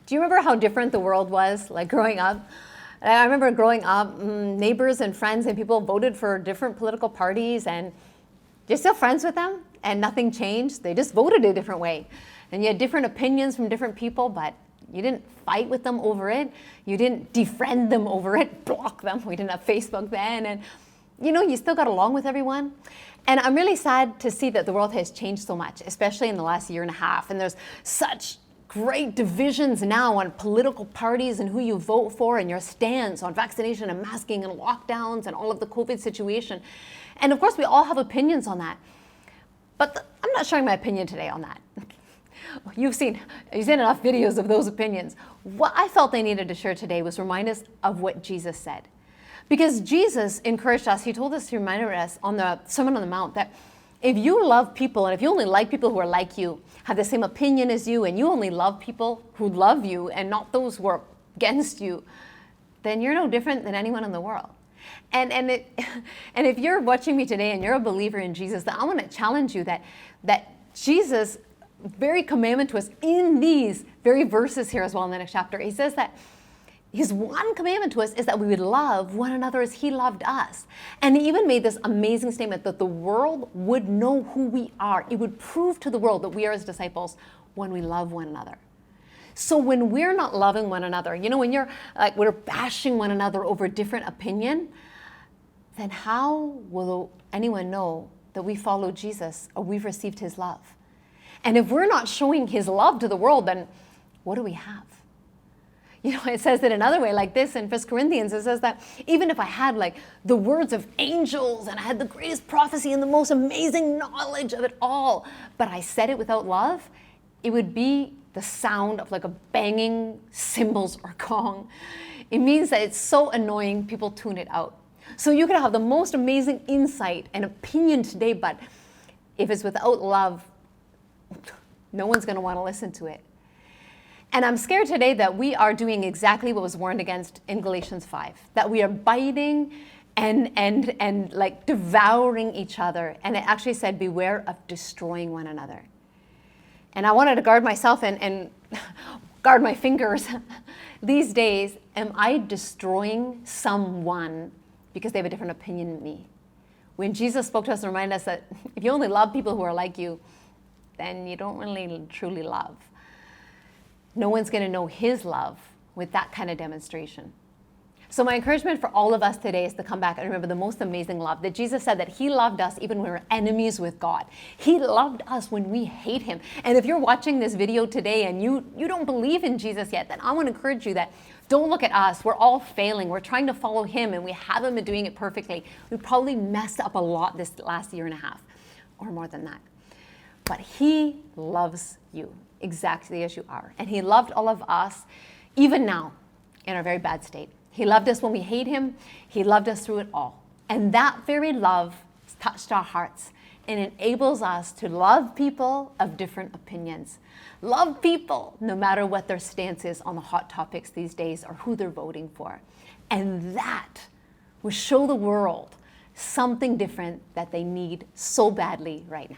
Do you remember how different the world was, like growing up? I remember growing up, neighbors and friends and people voted for different political parties, and you're still friends with them, and nothing changed. They just voted a different way. And you had different opinions from different people, but you didn't fight with them over it. You didn't defriend them over it, block them. We didn't have Facebook then. And you still got along with everyone. And I'm really sad to see that the world has changed so much, especially in the last year and a half. And there's such great divisions now on political parties and who you vote for and your stance on vaccination and masking and lockdowns and all of the COVID situation. And of course, we all have opinions on that. But I'm not sharing my opinion today on that. You've seen enough videos of those opinions. What I felt I needed to share today was remind us of what Jesus said. Because Jesus encouraged us, he told us to remind us on the Sermon on the Mount that if you love people, and if you only like people who are like you, have the same opinion as you, and you only love people who love you and not those who are against you, then you're no different than anyone in the world. And if you're watching me today and you're a believer in Jesus, then I want to challenge you that Jesus' very commandment to us in these very verses here as well in the next chapter, he says that his one commandment to us is that we would love one another as he loved us. And he even made this amazing statement that the world would know who we are. It would prove to the world that we are his disciples when we love one another. So when we're not loving one another, when you're like, we're bashing one another over different opinion, then how will anyone know that we follow Jesus or we've received his love? And if we're not showing his love to the world, then what do we have? It says it another way like this in 1 Corinthians. It says that even if I had like the words of angels and I had the greatest prophecy and the most amazing knowledge of it all, but I said it without love, it would be the sound of like a banging cymbals or gong. It means that it's so annoying, people tune it out. So you could have the most amazing insight and opinion today, but if it's without love, no one's going to want to listen to it. And I'm scared today that we are doing exactly what was warned against in Galatians 5, that we are biting and like devouring each other. And it actually said, beware of destroying one another. And I wanted to guard myself and guard my fingers. These days, am I destroying someone because they have a different opinion than me? When Jesus spoke to us and reminded us that if you only love people who are like you, then you don't really truly love. No one's going to know his love with that kind of demonstration. So my encouragement for all of us today is to come back and remember the most amazing love that Jesus said that he loved us even when we were enemies with God. He loved us when we hate him. And if you're watching this video today and you don't believe in Jesus yet, then I want to encourage you that don't look at us. We're all failing. We're trying to follow him and we haven't been doing it perfectly. We probably messed up a lot this last year and a half or more than that. But he loves you exactly as you are. And he loved all of us, even now, in our very bad state. He loved us when we hate him. He loved us through it all. And that very love touched our hearts and enables us to love people of different opinions. Love people no matter what their stance is on the hot topics these days or who they're voting for. And that will show the world something different that they need so badly right now.